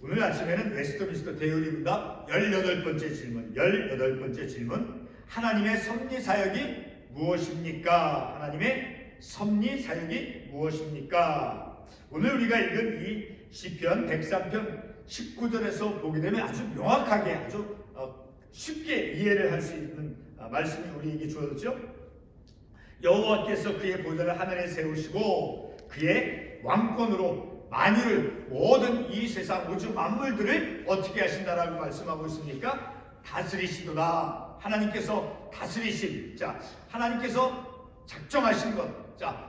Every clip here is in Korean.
오늘 아침에는 웨스트민스터 대의문답 18번째 질문. 하나님의 섭리 사역이 무엇입니까? 하나님의 섭리 사역이 무엇입니까? 오늘 우리가 읽은 이 시편 103편 19절에서 보게 되면 아주 명확하게 아주 쉽게 이해를 할 수 있는 말씀이 우리에게 주어졌죠. 여호와께서 그의 보좌를 하늘에 세우시고 그의 왕권으로 만유를, 모든 이 세상 우주 만물들을 어떻게 하신다라고 말씀하고 있습니까? 다스리시도다. 하나님께서 다스리신, 하나님께서 작정하신 것,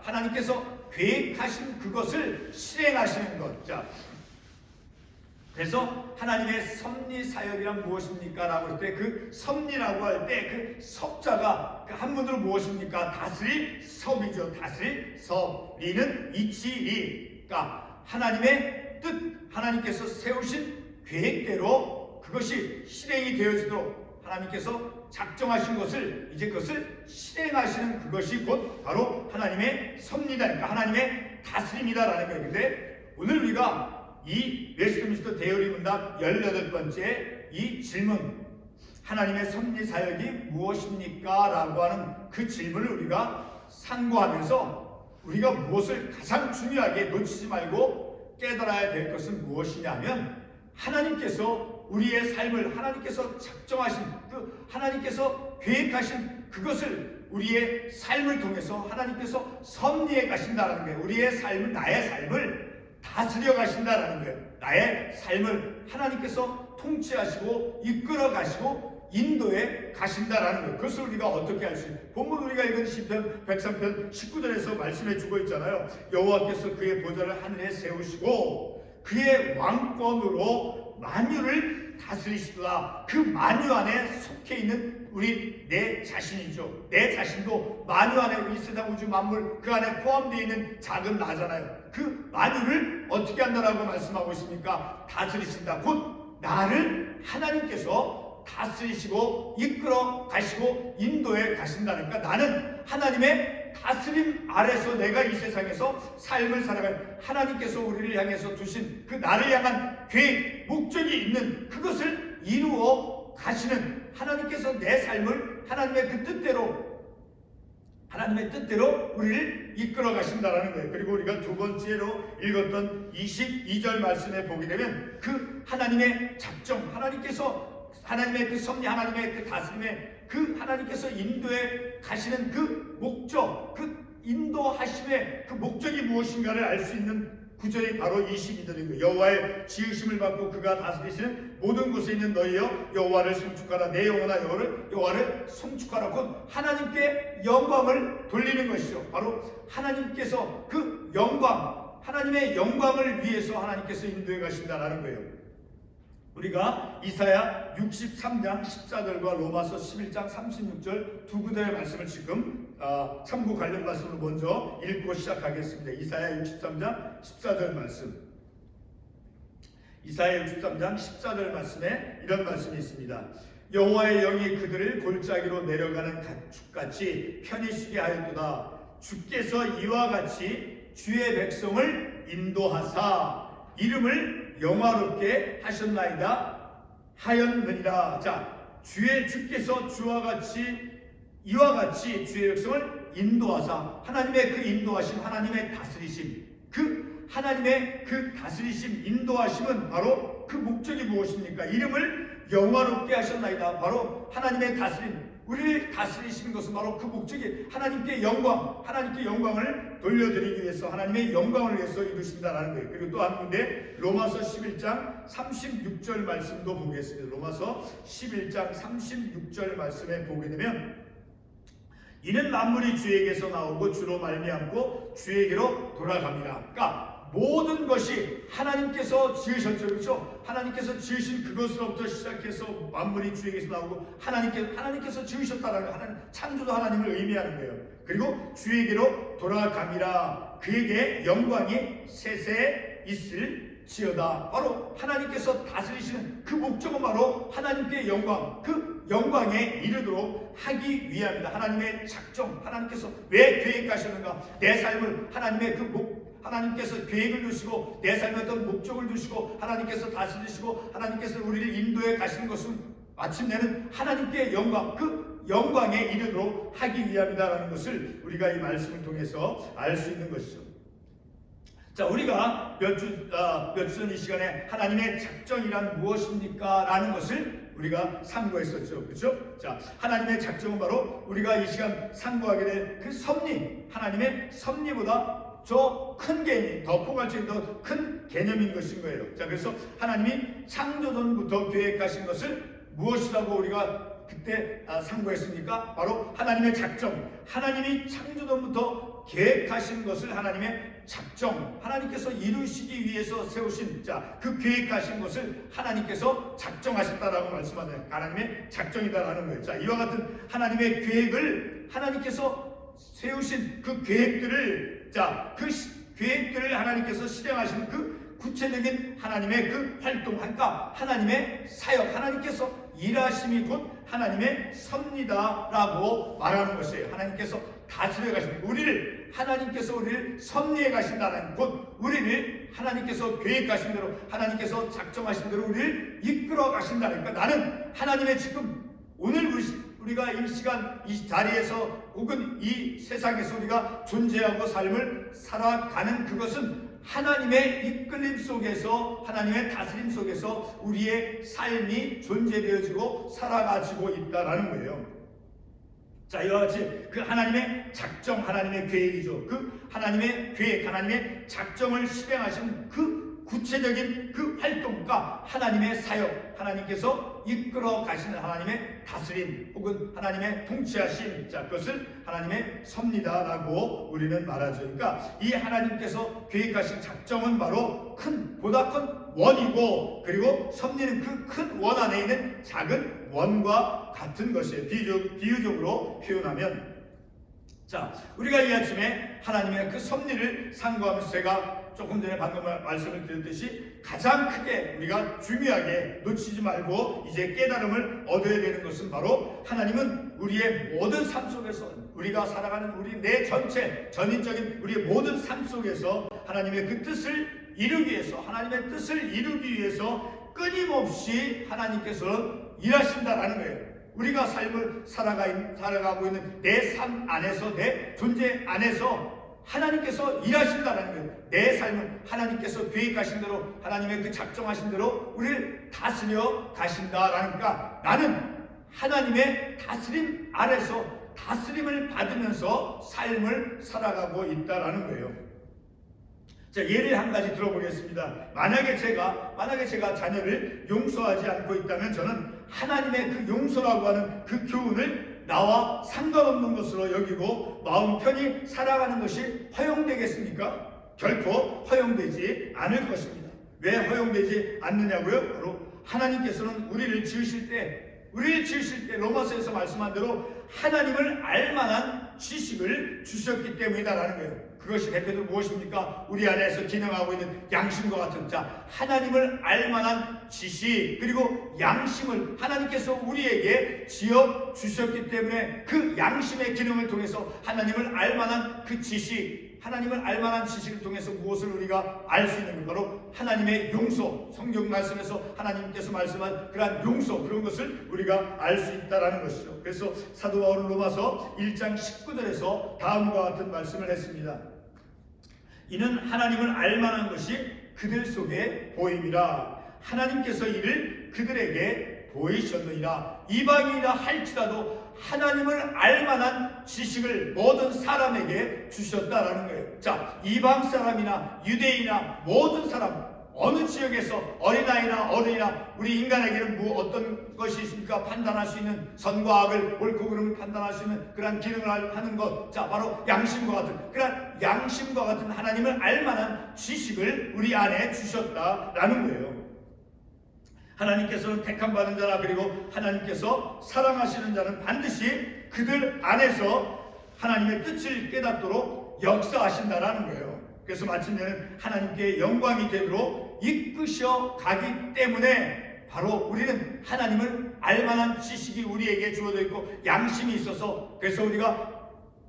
하나님께서 계획하신 그것을 실행하시는 것. 그래서 하나님의 섭리 사역이란 무엇입니까? 라고 할 때 그 섭리라고 할 때 그 섭자가 그 한문으로 무엇입니까? 다스릴 섭이죠. 다스릴 섭. 리는 이치리. 그러니까 하나님의 뜻, 하나님께서 세우신 계획대로 그것이 실행이 되어지도록 하나님께서 작정하신 것을 이제 그것을 실행하시는 그것이 곧 바로 하나님의 섭리다. 그러니까 하나님의 다스림이다라는 거예요. 근데 오늘 우리가 이 웨스트민스터 대의문답 18번째 이 질문, 하나님의 섭리 사역이 무엇입니까? 라고 하는 그 질문을 우리가 상고하면서 우리가 무엇을 가장 중요하게 놓치지 말고 깨달아야 될 것은 무엇이냐면, 하나님께서 우리의 삶을, 하나님께서 작정하신 하나님께서 계획하신 그것을 우리의 삶을 통해서 하나님께서 섭리해 가신다는 거예요. 우리의 삶을, 나의 삶을 다스려 가신다라는 거예요. 나의 삶을 하나님께서 통치하시고 이끌어 가시고 인도에 가신다라는 거예요. 그것을 우리가 어떻게 할 수 있어요? 본문 우리가 읽은 시편 103편 19절에서 말씀해 주고 있잖아요. 여호와께서 그의 보좌를 하늘에 세우시고 그의 왕권으로 만유를 다스리시도다. 그 만유 안에 속해 있는 내 자신이죠. 내 자신도 만유 안에, 이 세상 우주 만물 그 안에 포함되어 있는 작은 나잖아요. 그 만유를 어떻게 한다라고 말씀하고 있습니까? 다스리신다. 곧 나를 하나님께서 다스리시고 이끌어 가시고 인도에 가신다니까, 나는 하나님의 다스림 아래서 내가 이 세상에서 삶을 살아갈, 하나님께서 우리를 향해서 두신 그 나를 향한 계획, 목적이 있는 그것을 이루어 가시는 하나님께서 내 삶을 하나님의 그 뜻대로, 하나님의 뜻대로 우리를 이끌어 가신다라는 거예요. 그리고 우리가 두 번째로 읽었던 22절 말씀에 보게 되면 그 하나님의 작정, 하나님의 그 섭리, 하나님의 그 다스림에 그 하나님께서 인도에 가시는 그 목적, 그 인도하심의 그 목적이 무엇인가를 알 수 있는 구절이 바로 22절인 거예요. 여호와의 지으심을 받고 그가 다스리시는 모든 곳에 있는 너희여 여호와를 송축하라. 내 영혼아 여호와를 송축하라. 곧 하나님께 영광을 돌리는 것이죠. 바로 하나님께서 그 영광, 하나님의 영광을 위해서 하나님께서 인도해 가신다라는 거예요. 우리가 이사야 63장 14절과 로마서 11장 36절 두 구절의 말씀을 지금 참고 관련 말씀으로 먼저 읽고 시작하겠습니다. 이사야 63장 14절 말씀. 이사야 63장 14절 말씀에 이런 말씀이 있습니다. 여호와의 영이 그들을 골짜기로 내려가는 가축같이 편히 쉬게 하였도다. 주께서 이와 같이 주의 백성을 인도하사 이름을 영화롭게 하였느니라. 주께서 이와 같이 주의 백성을 인도하사, 하나님의 그 인도하심, 하나님의 다스리심, 그 하나님의 그 다스리심, 인도하심은 바로 그 목적이 무엇입니까? 이름을 영화롭게 하셨나이다. 바로 하나님의 다스림, 우리를 다스리시는 것은 바로 그 목적이 하나님께 영광을 돌려드리기 위해서, 하나님의 영광을 위해서 이루신다라는 거예요. 그리고 또 한 군데 로마서 11장 36절 말씀도 보겠습니다. 로마서 11장 36절 말씀에 보게 되면 이는 만물이 주에게서 나오고 주로 말미암고 주에게로 돌아갑니다. 그러니까 모든 것이 하나님께서 지으셨죠. 그렇죠? 하나님께서 지으신 그것으로부터 시작해서 만물이 주에게서 나오고 하나님께서 지으셨다라는, 하나님, 창조도 하나님을 의미하는 거예요. 그리고 주에게로 돌아갑니다. 그에게 영광이 세세 있을지어다. 바로 하나님께서 다스리시는 그 목적은 바로 하나님께 영광, 그 영광에 이르도록 하기 위함이다. 하나님의 작정, 하나님께서 왜 계획하셨는가? 내 삶을 하나님께서 계획을 두시고 내 삶에 어떤 목적을 두시고 하나님께서 다스리시고 하나님께서 우리를 인도해 가시는 것은 마침내는 하나님께 영광, 그 영광에 이르도록 하기 위함이다라는 것을 우리가 이 말씀을 통해서 알 수 있는 것이죠. 자, 우리가 몇 주 전 이 시간에 하나님의 작정이란 무엇입니까? 라는 것을 우리가 상고했었죠. 그렇죠? 자, 하나님의 작정은 바로 우리가 이 시간 상고하게 될 그 섭리, 하나님의 섭리보다 저 큰 개념이 더 포괄적인 더 큰 개념인 것인 거예요. 자, 그래서 하나님이 창조전부터 계획하신 것을 무엇이라고 우리가 그때 상고했습니까? 바로 하나님의 작정, 하나님이 창조전부터 계획하신 것을 하나님의 작정, 하나님께서 이루시기 위해서 세우신 그 계획하신 것을 하나님께서 작정하셨다라고 말씀하는 하나님의 작정이다라는 거예요. 자, 이와 같은 하나님의 계획을 하나님께서 세우신 그 계획들을 그 계획들을 하나님께서 실행하시는 그 구체적인 하나님의 그 활동, 그러니까 하나님의 사역, 하나님께서 일하심이 곧 하나님의 섭리다라고 말하는 것이에요. 하나님께서 다스려 가시는 하나님께서 우리를 섭리해 가신다는 곧 우리를 하나님께서 계획하신 대로 하나님께서 작정하신 대로 우리를 이끌어 가신다는 거니까 나는 하나님의 지금 오늘 우리가 이 시간 이 자리에서 혹은 이 세상에서 우리가 존재하고 삶을 살아가는 그것은 하나님의 이끌림 속에서 하나님의 다스림 속에서 우리의 삶이 존재되어지고 살아가지고 있다라는 거예요. 자, 이와 같이 그 하나님의 작정, 하나님의 계획이죠. 그 하나님의 계획, 하나님의 작정을 실행하신 그 구체적인 그 활동과 하나님의 사역, 하나님께서 이끌어 가시는 하나님의 다스림 혹은 하나님의 통치하심, 그것을 하나님의 섭리다라고 우리는 말하죠. 그러니까 이 하나님께서 계획하신 작정은 바로 보다 큰 원이고, 그리고 섭리는 그 큰 원 안에 있는 작은 원과 같은 것이에요. 비유적으로 표현하면, 자, 우리가 이 아침에 하나님의 그 섭리를 상고하면서 제가 조금 전에 방금 말씀을 드렸듯이 가장 크게 우리가 중요하게 놓치지 말고 이제 깨달음을 얻어야 되는 것은 바로 하나님은 우리의 모든 삶 속에서 우리가 살아가는 우리 내 전체 전인적인 우리의 모든 삶 속에서 하나님의 그 뜻을 이루기 위해서, 하나님의 뜻을 이루기 위해서 끊임없이 하나님께서는 일하신다라는 거예요. 우리가 삶을 살아가고 있는 내 삶 안에서, 내 존재 안에서 하나님께서 일하신다는 거예요. 내 삶을 하나님께서 계획하신 대로, 하나님의 그 작정하신 대로 우리를 다스려 가신다라니까 나는 하나님의 다스림 아래서 다스림을 받으면서 삶을 살아가고 있다라는 거예요. 자, 예를 한 가지 들어보겠습니다. 만약에 제가 자녀를 용서하지 않고 있다면 저는 하나님의 그 용서라고 하는 그 교훈을 나와 상관없는 것으로 여기고 마음 편히 살아가는 것이 허용되겠습니까? 결코 허용되지 않을 것입니다. 왜 허용되지 않느냐고요? 바로 하나님께서는 우리를 지으실 때 로마서에서 말씀한 대로 하나님을 알만한 지식을 주셨기 때문이다라는 거예요. 그것이 대표적으로 무엇입니까? 우리 안에서 기능하고 있는 양심과 같은 하나님을 알만한 지식, 그리고 양심을 하나님께서 우리에게 지어 주셨기 때문에 그 양심의 기능을 통해서 하나님을 알만한 그 지식, 하나님을 알만한 지식을 통해서 무엇을 우리가 알 수 있는 것, 바로 하나님의 용서, 성경 말씀에서 하나님께서 말씀한 그러한 용서, 그런 것을 우리가 알 수 있다는 것이죠. 그래서 사도 바울은 로마서 1장 19절에서 다음과 같은 말씀을 했습니다. 이는 하나님을 알만한 것이 그들 속에 보임이라. 하나님께서 이를 그들에게 보이셨느니라. 이방인이라 할지라도 하나님을 알만한 지식을 모든 사람에게 주셨다라는 거예요. 자, 이방 사람이나 유대인이나 모든 사람, 어느 지역에서 어린아이나 어른이나 우리 인간에게는 어떤 것이 있습니까? 판단할 수 있는 선과 악을, 옳고 그름을 판단할 수 있는 그러한 기능을 하는 것, 바로 양심과 같은 그러한 양심과 같은 하나님을 알만한 지식을 우리 안에 주셨다라는 거예요. 하나님께서는 택함 받은 자라, 그리고 하나님께서 사랑하시는 자는 반드시 그들 안에서 하나님의 뜻을 깨닫도록 역사하신다라는 거예요. 그래서 마침내는 하나님께 영광이 되도록 이끄셔 가기 때문에 바로 우리는 하나님을 알만한 지식이 우리에게 주어져 있고 양심이 있어서, 그래서 우리가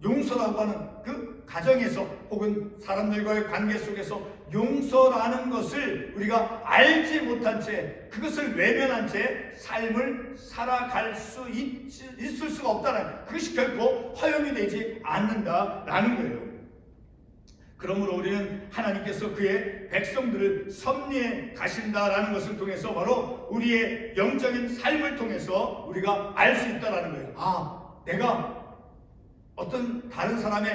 용서라고 하는 그 가정에서 혹은 사람들과의 관계 속에서 용서라는 것을 우리가 알지 못한 채 그것을 외면한 채 삶을 살아갈 수 있을 수가 없다는, 그것이 결코 허용이 되지 않는다라는 거예요. 그러므로 우리는 하나님께서 그의 백성들을 섭리해 가신다라는 것을 통해서 바로 우리의 영적인 삶을 통해서 우리가 알 수 있다라는 거예요. 아, 내가 어떤 다른 사람이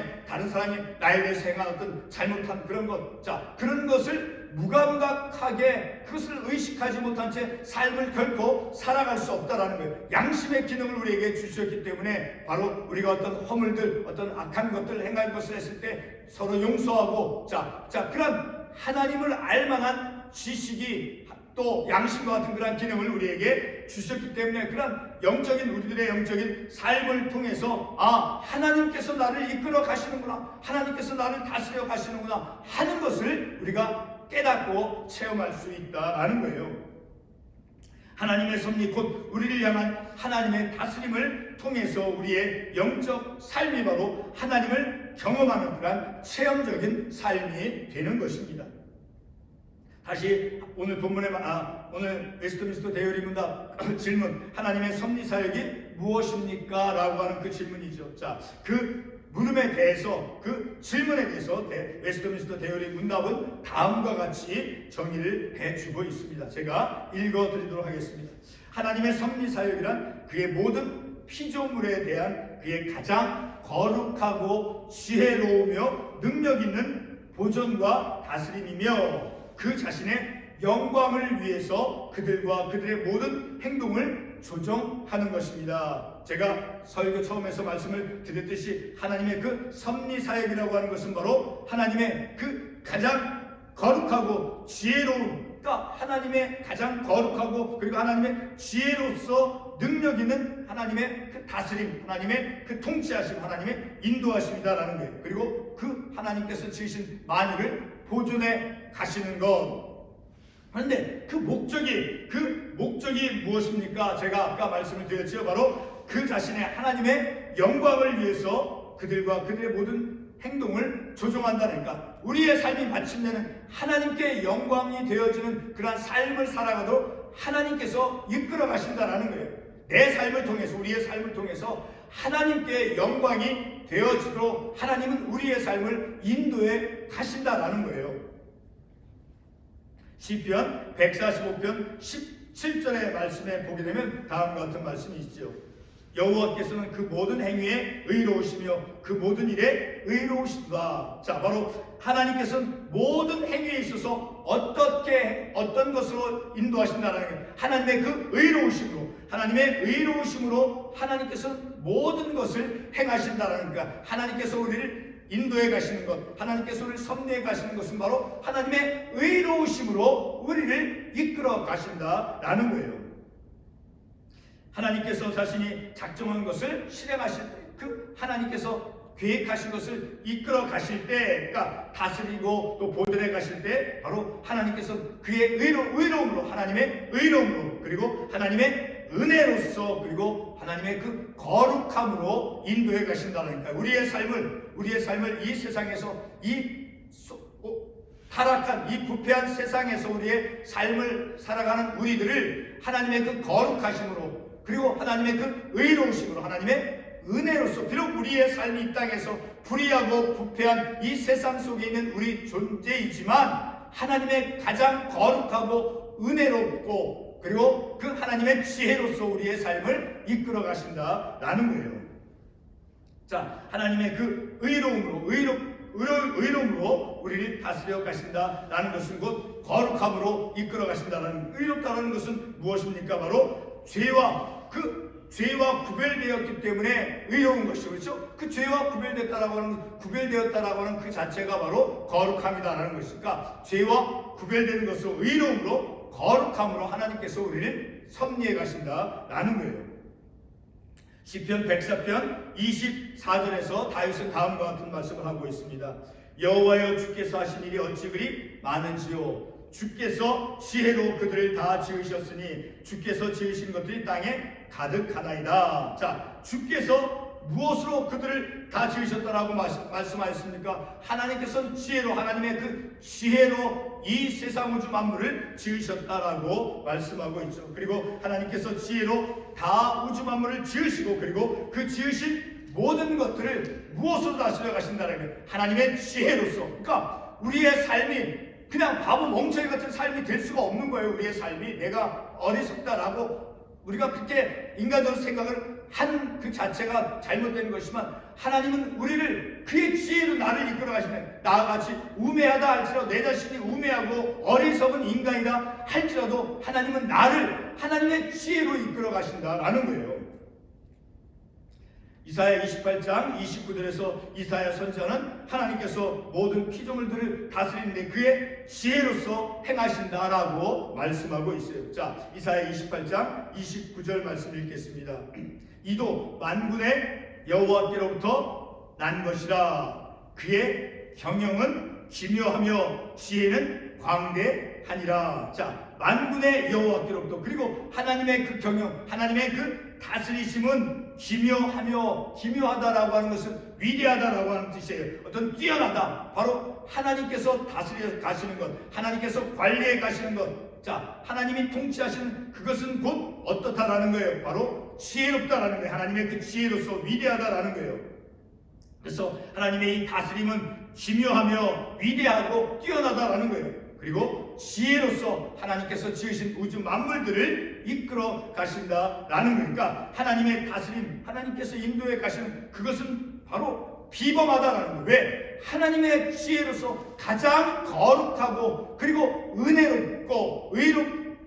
나에 대해서 행한 어떤 잘못한 그런 것, 자, 그런 것을 무감각하게 그것을 의식하지 못한 채 삶을 결코 살아갈 수 없다라는 거예요. 양심의 기능을 우리에게 주셨기 때문에 바로 우리가 어떤 허물들, 어떤 악한 것들 행할 것을 했을 때 서로 용서하고, 자, 그런 하나님을 알만한 지식이 또 양심과 같은 그런 기능을 우리에게 주셨기 때문에 그런 우리들의 영적인 삶을 통해서 아, 하나님께서 나를 이끌어 가시는구나, 하나님께서 나를 다스려 가시는구나 하는 것을 우리가 깨닫고 체험할 수 있다라는 거예요. 하나님의 섭리 곧 우리를 향한 하나님의 다스림을 통해서 우리의 영적 삶이 바로 하나님을 경험하는 그런 체험적인 삶이 되는 것입니다. 다시 오늘 본문에 오늘 웨스트민스터 대의리 문답 질문, 하나님의 섭리 사역이 무엇입니까? 라고 하는 그 질문이죠. 자, 그 물음에 대해서, 그 질문에 대해서 웨스트민스터 대의리 문답은 다음과 같이 정의를 해주고 있습니다. 제가 읽어드리도록 하겠습니다. 하나님의 섭리 사역이란 그의 모든 피조물에 대한 그의 가장 거룩하고 지혜로우며 능력 있는 보존과 다스림이며 그 자신의 영광을 위해서 그들과 그들의 모든 행동을 조정하는 것입니다. 제가 설교 처음에서 말씀을 드렸듯이 하나님의 그 섭리 사역이라고 하는 것은 바로 하나님의 그 가장 거룩하고 지혜로운, 그러니까 하나님의 가장 거룩하고 그리고 하나님의 지혜로서 능력 있는 하나님의 그 다스림, 하나님의 그 통치하심, 하나님의 인도하심이다라는 거예요. 그리고 그 하나님께서 지으신 만유를 보존해 가시는 것. 그런데 그 목적이 무엇입니까? 제가 아까 말씀을 드렸죠. 바로 그 자신의 하나님의 영광을 위해서 그들과 그들의 모든 행동을 조종한다니까. 우리의 삶이 마침내는 하나님께 영광이 되어지는 그러한 삶을 살아가도록 하나님께서 이끌어 가신다라는 거예요. 내 삶을 통해서, 우리의 삶을 통해서 하나님께 영광이 되어지도록 하나님은 우리의 삶을 인도해 가신다라는 거예요. 시편 145편 17절의 말씀에 보게 되면 다음과 같은 말씀이 있죠. 여호와께서는 그 모든 행위에 의로우시며 그 모든 일에 의로우시다. 자, 바로 하나님께서는 모든 행위에 있어서 어떤 것으로 인도하신다는 거예요. 하나님의 그 의로우심으로 하나님께서는 모든 것을 행하신다는 거예요. 하나님께서 우리를 인도해 가시는 것, 하나님께서 우리를 섭리해 가시는 것은 바로 하나님의 의로우심으로 우리를 이끌어 가신다라는 거예요. 하나님께서 자신이 작정한 것을 실행하실 때, 그 하나님께서 계획하신 것을 이끌어 가실 때, 그러니까 다스리고 또 보존해 가실 때 바로 하나님께서 그의 의로움으로, 하나님의 의로움으로, 그리고 하나님의 은혜로서, 그리고 하나님의 그 거룩함으로 인도해 가신다니까. 우리의 삶을 이 세상에서, 타락한 이 부패한 세상에서 우리의 삶을 살아가는 우리들을 하나님의 그 거룩하심으로, 그리고 하나님의 그 의로우심으로, 하나님의 은혜로서, 비록 우리의 삶이 이 땅에서 불의하고 부패한 이 세상 속에 있는 우리 존재이지만 하나님의 가장 거룩하고 은혜롭고 그리고 그 하나님의 지혜로서 우리의 삶을 이끌어 가신다라는 거예요. 자, 하나님의 그 의로움으로 우리를 다스려 가신다라는 것은 곧 거룩함으로 이끌어 가신다라는, 의롭다라는 것은 무엇입니까? 바로 죄와 구별되었기 때문에 의로운 것이죠. 그렇죠? 그 죄와 구별되었다라고 하는 그 자체가 바로 거룩함이다라는 것이니까 죄와 구별되는 것으로 의로움으로 거룩함으로 하나님께서 우리를 섭리해 가신다라는 거예요. 시편 104편 24절에서 다윗은 다음과 같은 말씀을 하고 있습니다. 여호와여, 주께서 하신 일이 어찌 그리 많은지요. 주께서 지혜로 그들을 다 지으셨으니 주께서 지으신 것들이 땅에 가득하나이다. 자, 주께서 무엇으로 그들을 다 지으셨다라고 말씀하셨습니까? 하나님께서는 지혜로, 하나님의 그 지혜로 이 세상 우주 만물을 지으셨다라고 말씀하고 있죠. 그리고 하나님께서 지혜로 다 우주 만물을 지으시고, 그리고 그 지으신 모든 것들을 무엇으로 다스려 가신다는 게 하나님의 지혜로서. 그러니까 우리의 삶이 그냥 바보 멍청이 같은 삶이 될 수가 없는 거예요. 우리의 삶이 내가 어리석다라고 우리가 그렇게 인간적으로 생각을 한 그 자체가 잘못된 것이지만, 하나님은 우리를 그의 지혜로 나를 이끌어 가시네. 나같이 우매하다 할지라도, 내 자신이 우매하고 어리석은 인간이다 할지라도 하나님은 나를 하나님의 지혜로 이끌어 가신다라는 거예요. 이사야 28장 29절에서 이사야 선지자는 하나님께서 모든 피조물들을 다스리는데 그의 지혜로서 행하신다라고 말씀하고 있어요. 자, 이사야 28장 29절 말씀 읽겠습니다. 이도 만군의 여호와께로부터 난 것이라. 그의 경영은 기묘하며 지혜는 광대하니라. 자, 만군의 여호와께로부터, 그리고 하나님의 그 경영, 하나님의 그 다스리심은 기묘하며, 기묘하다라고 하는 것은 위대하다라고 하는 뜻이에요. 어떤 뛰어나다, 바로 하나님께서 다스려 가시는 것, 하나님께서 관리해 가시는 것. 자, 하나님이 통치하시는 그것은 곧 어떻다라는 거예요? 바로 지혜롭다라는 거예요. 하나님의 그 지혜로서 위대하다라는 거예요. 그래서 하나님의 이 다스림은 기묘하며 위대하고 뛰어나다라는 거예요. 그리고 지혜로서 하나님께서 지으신 우주 만물들을 이끌어 가신다라는 거니까, 하나님의 다스림, 하나님께서 인도해 가시는 그것은 바로 비범하다라는 거예요. 왜? 하나님의 지혜로서 가장 거룩하고 그리고 은혜롭고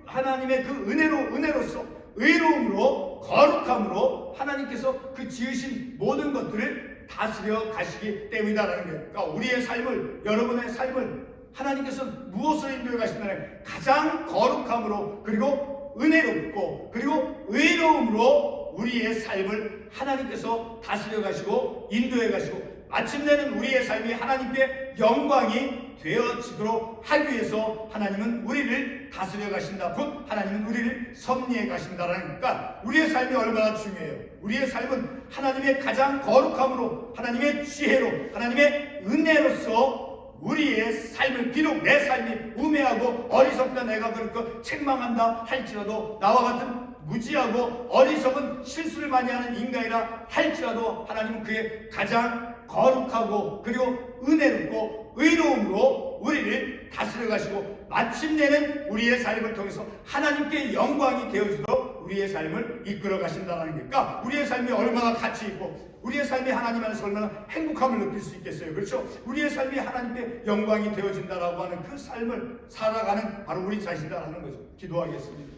하나님의 그 은혜로서 의로움으로 거룩함으로 하나님께서 그 지으신 모든 것들을 다스려 가시기 때문이다라는 거예요. 그러니까 우리의 삶을, 여러분의 삶을 하나님께서 무엇을 인도해 가신다는, 가장 거룩함으로 그리고 은혜롭고 그리고 의로움으로 우리의 삶을 하나님께서 다스려 가시고 인도해 가시고, 마침내는 우리의 삶이 하나님께 영광이 되어지도록 하기 위해서 하나님은 우리를 다스려 가신다. 곧 하나님은 우리를 섭리해 가신다라니까 우리의 삶이 얼마나 중요해요. 우리의 삶은 하나님의 가장 거룩함으로, 하나님의 지혜로, 하나님의 은혜로서 우리의 삶을, 비록 내 삶이 우매하고 어리석다, 내가 그렇고 책망한다 할지라도, 나와 같은 무지하고 어리석은 실수를 많이 하는 인간이라 할지라도 하나님은 그의 가장 거룩하고 그리고 은혜롭고 의로움으로 우리를 다스려 가시고, 마침내는 우리의 삶을 통해서 하나님께 영광이 되어지도록 우리의 삶을 이끌어 가신다는 거니까 우리의 삶이 얼마나 가치 있고 우리의 삶이 하나님 안에서 얼마나 행복함을 느낄 수 있겠어요. 그렇죠? 우리의 삶이 하나님께 영광이 되어진다라고 하는 그 삶을 살아가는 바로 우리 자신이라는 거죠. 기도하겠습니다.